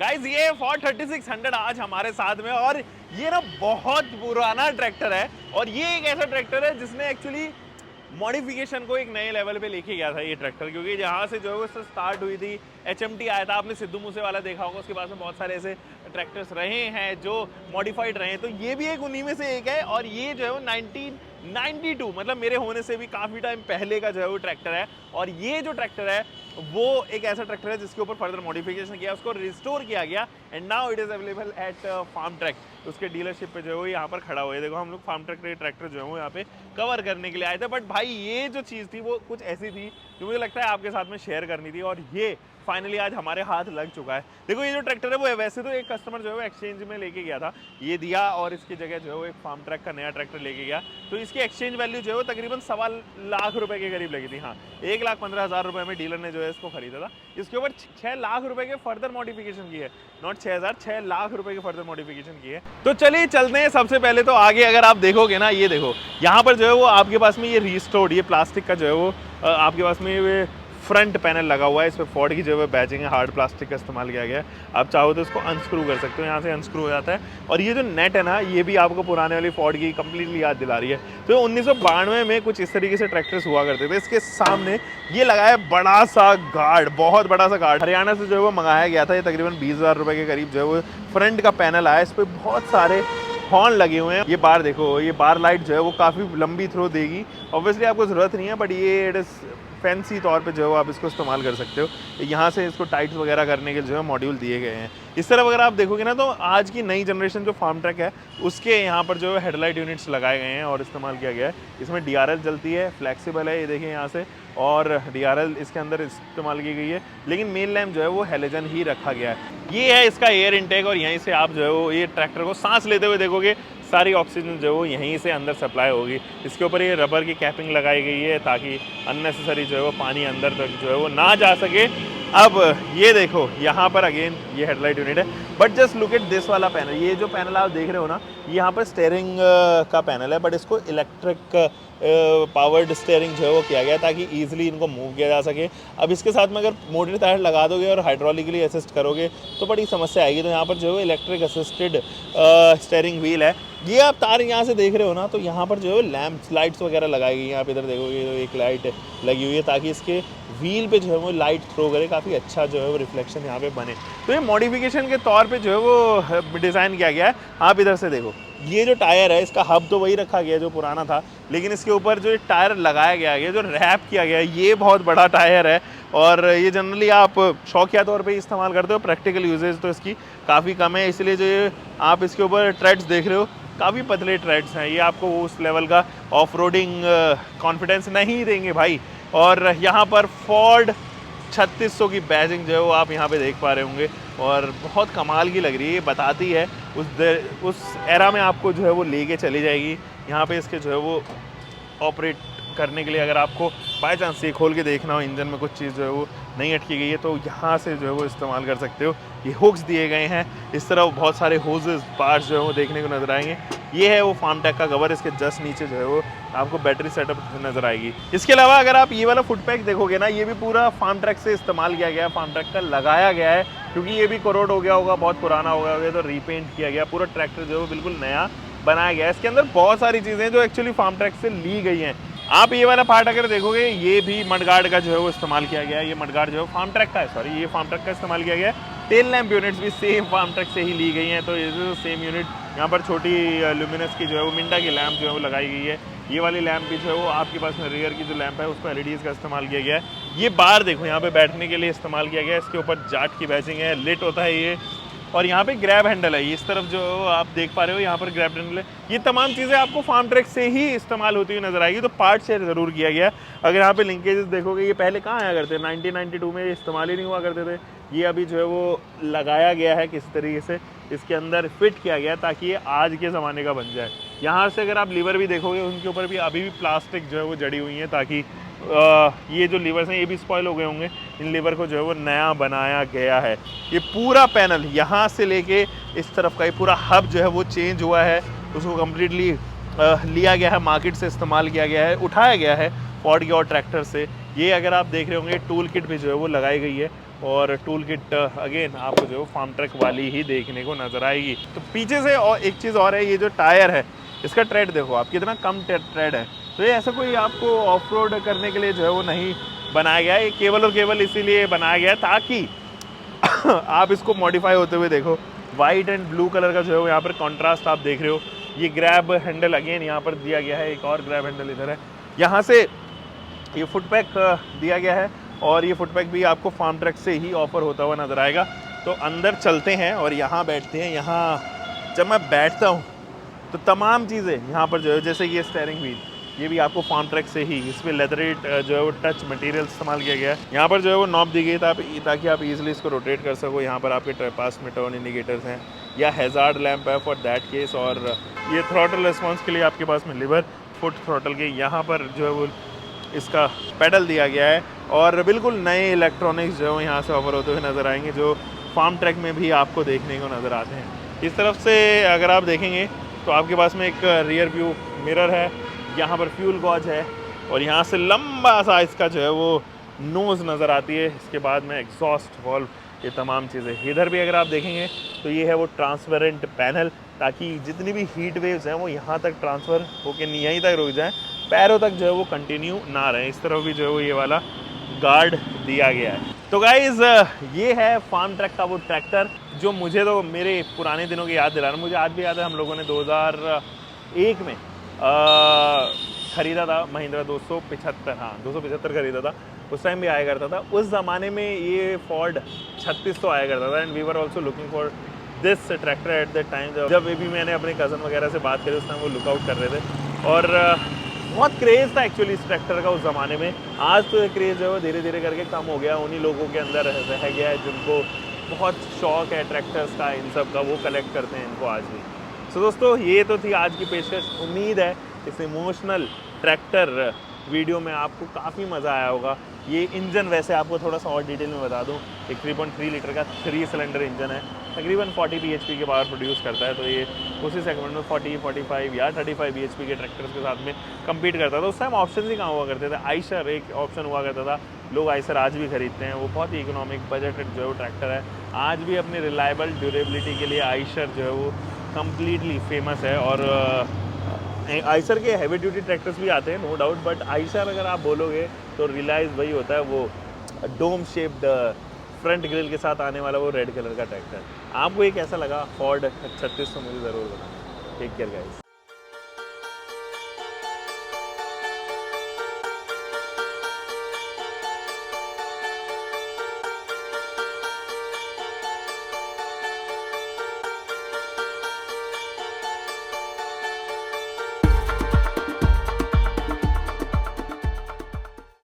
Guys ये Ford 3600 आज हमारे साथ में, और ये ना बहुत पुराना ट्रैक्टर है। और ये एक ऐसा ट्रैक्टर है जिसने एक्चुअली मॉडिफिकेशन को एक नए लेवल पे लेके गया था ये ट्रैक्टर, क्योंकि जहाँ से जो है वो स्टार्ट हुई थी HMT आया था, आपने सिद्धू मूसे वाला देखा होगा, उसके बाद में बहुत सारे ऐसे ट्रैक्टर्स रहे हैं जो मॉडिफाइड रहे हैं, तो ये भी एक उन्हीं में से एक है। और ये जो है वो 1992 मतलब मेरे होने से भी काफ़ी टाइम पहले का जो है वो ट्रैक्टर है। और ये जो ट्रैक्टर है वो एक ऐसा ट्रैक्टर है जिसके ऊपर फर्दर मॉडिफिकेशन किया, उसको रिस्टोर किया गया and now it is available at Farmtrac. उसके डीलरशिप पे जो है वो यहाँ पर खड़ा हुआ है। देखो हम लोग फार्म ट्रैक के ट्रैक्टर जो है वो यहाँ पे कवर करने के लिए आए थे, बट भाई ये जो चीज़ थी वो कुछ ऐसी थी जो मुझे लगता है आपके साथ में शेयर करनी थी, और ये फाइनली आज हमारे हाथ लग चुका है। देखो ये जो ट्रैक्टर है वो वैसे तो एक कस्टमर जो है वो एक्सचेंज में लेके गया था, ये दिया और इसकी जगह जो है वो एक फार्म ट्रैक का नया ट्रैक्टर लेके गया, तो इसकी एक्सचेंज वैल्यू जो है वो तकरीबन 1.25 लाख रुपए के करीब लगी थी। हाँ, 1,15,000 रुपए में डीलर ने जो है इसको खरीदा था। इसके ऊपर 6 लाख रुपए के फर्दर मॉडिफिकेशन की है, नॉट 6,000, 6 लाख रुपए के फर्दर मॉडिफिकेशन की है। तो चलिए चलते हैं। सबसे पहले तो आगे अगर आप देखोगे ना, ये देखो यहाँ पर जो है वो आपके पास में ये रिस्टोर्ड ये प्लास्टिक का जो है वो आपके पास में ये फ्रंट पैनल लगा हुआ है। इस पर फोर्ड की जो है बैजिंग है, हार्ड प्लास्टिक का इस्तेमाल किया गया है। आप चाहो तो इसको अनस्क्रू कर सकते हो, यहाँ से अनस्क्रू हो जाता है। और ये जो नेट है ना, ये भी आपको पुराने वाली फोर्ड की कंप्लीटली याद दिला रही है। तो 1992 में कुछ इस तरीके से ट्रैक्टर्स हुआ करते थे। इसके सामने ये लगाया बड़ा सा गार्ड, बहुत बड़ा सा गार्ड, हरियाणा से जो है वो मंगाया गया था। ये तकरीबन 20,000 रुपये के करीब जो है वो फ्रंट का पैनल आया। इस पर बहुत सारे हॉर्न लगे हुए हैं। ये बार देखो, ये बार लाइट जो है वो काफ़ी लंबी थ्रो देगी। ऑब्वियसली आपको ज़रूरत नहीं है, बट ये इट इज़ फैंसी तौर पे जो है आप इसको इस्तेमाल कर सकते हो। यहाँ से इसको टाइट वगैरह करने के जो है मॉड्यूल दिए गए हैं। इस तरफ अगर आप देखोगे ना, तो आज की नई जनरेशन जो फार्म ट्रैक है उसके यहाँ पर जो है हेडलाइट यूनिट्स लगाए गए हैं और इस्तेमाल किया गया है। इसमें DRL जलती है, फ्लेक्सिबल है, ये देखिए यहाँ से, और DRL इसके अंदर इस्तेमाल की गई है। लेकिन मेन लैम्प जो है वो हेलोजन ही रखा गया है। ये है इसका एयर इनटेक, और यहीं से आप जो है वो ये ट्रैक्टर को सांस लेते हुए देखोगे, सारी ऑक्सीजन जो है वो यहीं से अंदर सप्लाई होगी। इसके ऊपर ये रबर की कैपिंग लगाई गई है ताकि अननेसेसरी जो है वो पानी अंदर तक जो है वो ना जा सके। अब ये देखो यहाँ पर अगेन ये हेडलाइट यूनिट है, but just look at this वाला पैनल। ये जो पैनल आप देख रहे हो ना, यहाँ पर स्टेयरिंग का पैनल है, बट इसको इलेक्ट्रिक पावर्ड स्टेयरिंग जो है वो किया गया ताकि ईजिली इनको मूव किया जा सके। अब इसके साथ में अगर मोटर टायर लगा दोगे और हाइड्रोलिकली असिस्ट करोगे तो बड़ी समस्या आएगी। तो यहाँ पर जो है इलेक्ट्रिक असिस्टेड स्टेयरिंग व्हील है। ये आप तार यहाँ से देख रहे हो ना, तो यहाँ पर जो है लैंप्स लाइट्स वगैरह लगाई गई हैं। आप इधर देखोगे तो एक लाइट लगी हुई है ताकि इसके व्हील पे जो है वो लाइट थ्रो करे, काफ़ी अच्छा जो है वो रिफ्लेक्शन यहाँ पे बने। तो ये मॉडिफिकेशन के तौर पे जो है वो डिज़ाइन किया गया है। आप इधर से देखो, ये जो टायर है इसका हब तो वही रखा गया है जो पुराना था, लेकिन इसके ऊपर जो टायर लगाया गया है, जो रैप किया गया है, ये बहुत बड़ा टायर है। और ये जनरली आप शौकिया तौर पे इस्तेमाल करते हो, प्रैक्टिकल यूजेज तो इसकी काफ़ी कम है। इसलिए जो ये आप इसके ऊपर ट्रेड्स देख रहे हो, काफ़ी पतले ट्रेड्स हैं। ये आपको उस लेवल का ऑफ रोडिंग कॉन्फिडेंस नहीं देंगे भाई। और यहाँ पर फोर्ड 3600 की बैजिंग जो है वो आप यहाँ पे देख पा रहे होंगे, और बहुत कमाल की लग रही है। ये बताती है उस एरा में आपको जो है वो लेके चली जाएगी। यहाँ पे इसके जो है वो ऑपरेट करने के लिए अगर आपको बाय चांस ये खोल के देखना हो, इंजन में कुछ चीज़ जो है वो नहीं अटकी गई है, तो यहाँ से जो है वो इस्तेमाल कर सकते हो। ये हुक्स दिए गए हैं, इस तरह बहुत सारे होजेस पार्ट्स जो है वो देखने को नजर आएंगे। ये है वो फार्म ट्रैक का कवर, इसके जस्ट नीचे जो है वो आपको बैटरी सेटअप नजर आएगी। इसके अलावा अगर आप ये वाला फुट पैक देखोगे ना, ये भी पूरा फार्म ट्रैक से इस्तेमाल किया गया है, फार्म ट्रैक का लगाया गया है, क्योंकि ये भी करोड हो गया होगा, बहुत पुराना हो गया होगा, तो रीपेंट किया गया। पूरा ट्रैक्टर जो है वो बिल्कुल नया बनाया गया है। इसके अंदर बहुत सारी चीज़ें जो एक्चुअली फार्म ट्रैक से ली गई हैं। आप ये वाला पार्ट अगर देखोगे, ये भी मडगार्ड का जो है वो इस्तेमाल किया गया है। ये मडगार्ड जो है फार्म ट्रैक का है, सॉरी ये फार्म ट्रैक का इस्तेमाल किया गया है। टेल लैंप यूनिट्स भी सेम फार्म ट्रैक से ही ली गई हैं, तो ये सेम यूनिट यहाँ पर छोटी ल्यूमिनस की जो है वो मिंडा की लैंप जो है वो लगाई गई है। ये वाली लैंप भी जो है वो आपके पास में रियर की जो लैंप है उसको LEDs का इस्तेमाल किया गया है। ये बार देखो यहाँ पे बैठने के लिए इस्तेमाल किया गया है। इसके ऊपर जाट की बैचिंग है, लिट होता है ये, और यहाँ पे ग्रैब हैंडल है। इस तरफ जो आप देख पा रहे हो यहाँ पर ग्रैब हैंडल है। ये तमाम चीज़ें आपको फार्म ट्रैक से ही इस्तेमाल होती हुई नजर आएगी, तो पार्ट शेयर ज़रूर किया गया। अगर यहाँ पे लिंकेजेस देखोगे, ये पहले कहाँ आया करते, 1992 में इस्तेमाल ही नहीं हुआ करते थे। ये अभी जो है वो लगाया गया है, किस तरीके से इसके अंदर फिट किया गया ताकि ये आज के ज़माने का बन जाए। यहाँ से अगर आप लीवर भी देखोगे, उनके ऊपर भी अभी भी प्लास्टिक जो है वो जड़ी हुई है, ताकि ये जो लीवर्स हैं ये भी स्पॉइल हो गए होंगे। इन लीवर को जो है वो नया बनाया गया है। ये पूरा पैनल यहाँ से लेके इस तरफ का ये पूरा हब जो है वो चेंज हुआ है, उसको कम्प्लीटली लिया गया है, मार्केट से इस्तेमाल किया गया है, उठाया गया है फोर्ड के और ट्रैक्टर से। ये अगर आप देख रहे होंगे, टूल किट भी जो है वो लगाई गई है, और टूल किट अगेन आपको जो फार्म ट्रक वाली ही देखने को नज़र आएगी। तो पीछे से और एक चीज़ और है, ये जो टायर है इसका ट्रेड देखो आप, कितना कम ट्रेड है। तो ये ऐसा कोई आपको ऑफ रोड करने के लिए जो है वो नहीं बनाया गया है, ये केवल और केवल इसीलिए बनाया गया है ताकि आप इसको मॉडिफाई होते हुए देखो। वाइट एंड ब्लू कलर का जो है वो यहाँ पर कॉन्ट्रास्ट आप देख रहे हो। ये ग्रैब हैंडल अगेन यहाँ पर दिया गया है, एक और ग्रैब हैंडल इधर है। यहाँ से ये फुट पैक दिया गया है और ये फुट पैक भी आपको फार्म ट्रक से ही ऑफर होता हुआ नज़र आएगा। तो अंदर चलते हैं और यहाँ बैठते हैं। यहाँ जब मैं बैठता हूँ तो तमाम चीज़ें यहाँ पर जो है, जैसे ये स्टेयरिंग व्हील, ये भी आपको फार्म ट्रक से ही, इसमें लेदरेट जो है वो टच मटेरियल इस्तेमाल किया गया है। यहाँ पर जो है वो नॉब दी गई ताकि आप इजीली इसको रोटेट कर सको। यहाँ पर आपके पास में टर्न इंडिकेटर्स हैं या हैज़ार्ड लैंप है फॉर दैट केस, और ये थ्रॉटल रिस्पॉन्स के लिए आपके पास में लिवर फुट थ्रॉटल के यहाँ पर जो है वो इसका पेडल दिया गया है। और बिल्कुल नए इलेक्ट्रॉनिक्स जो है यहाँ से ऑफर होते हुए नज़र आएंगे, जो फार्म ट्रक में भी आपको देखने को नज़र आते हैं। इस तरफ से अगर आप देखेंगे तो आपके पास में एक रियर व्यू मिरर है, यहाँ पर फ्यूल गॉज है और यहाँ से लंबा सा इसका जो है वो नोज़ नज़र आती है। इसके बाद में एग्जॉस्ट वॉल्व, ये तमाम चीज़ें। इधर भी अगर आप देखेंगे तो ये है वो ट्रांसपेरेंट पैनल, ताकि जितनी भी हीट वेव्स हैं वो यहाँ तक ट्रांसफ़र होकर यहीं तक रुक जाएँ, पैरों तक जो है वो कंटिन्यू ना रहे। इस तरफ भी जो है वो ये वाला गार्ड दिया गया है। तो गाइज़ ये है फार्म ट्रक का वो ट्रैक्टर जो मुझे तो मेरे पुराने दिनों की याद दिला रहा है। मुझे आज भी याद है, हम लोगों ने 2001 में ख़रीदा था महिंद्रा 275, हाँ 275 ख़रीदा था। उस टाइम भी आया करता था। उस ज़माने में ये फोर्ड 3600 आया करता था and we were also looking for this tractor at the time. जब भी मैंने अपने कज़न वगैरह से बात करी उस टाइम वो लुकआउट कर रहे थे और बहुत क्रेज़ था एक्चुअली इस ट्रैक्टर का उस ज़माने में। आज तो ये क्रेज़ जो है वो धीरे धीरे करके कम हो गया, उन्हीं लोगों के अंदर रह गया है जिनको बहुत शौक़ है ट्रैक्टर्स का, इन सब का, वो कलेक्ट करते हैं इनको आज भी। सो दोस्तों ये तो थी आज की पेशकश। उम्मीद है इस इमोशनल ट्रैक्टर वीडियो में आपको काफ़ी मज़ा आया होगा। ये इंजन वैसे आपको थोड़ा सा और डिटेल में बता दूं, एक 3.3 लीटर का 3 सिलेंडर इंजन है, तकरीबन 40 bhp के पावर प्रोड्यूस करता है। तो ये उसी सेगमेंट में 40, 45 या 35 bhp के ट्रैक्टर्स के साथ में कम्पीट करता था। उस टाइम ऑप्शन ही कहाँ हुआ करते थे, आइशर एक ऑप्शन हुआ करता था। लोग आइशर आज भी खरीदते हैं, वो बहुत ही इकोनॉमिक बजट जो है वो ट्रैक्टर है। आज भी अपनी रिलायबल ड्यूरेबिलिटी के लिए आइशर जो है वो कम्प्लीटली फेमस है। और आइशर के हैवी ड्यूटी ट्रैक्टर्स भी आते हैं नो डाउट, बट आइशर अगर आप बोलोगे तो रिलाइज वही होता है, वो डोम शेप्ड फ्रंट ग्रिल के साथ आने वाला वो रेड कलर का ट्रैक्टर। आपको ये कैसा लगा फोर्ड 3600 मुझे ज़रूर बताना। Take care guys.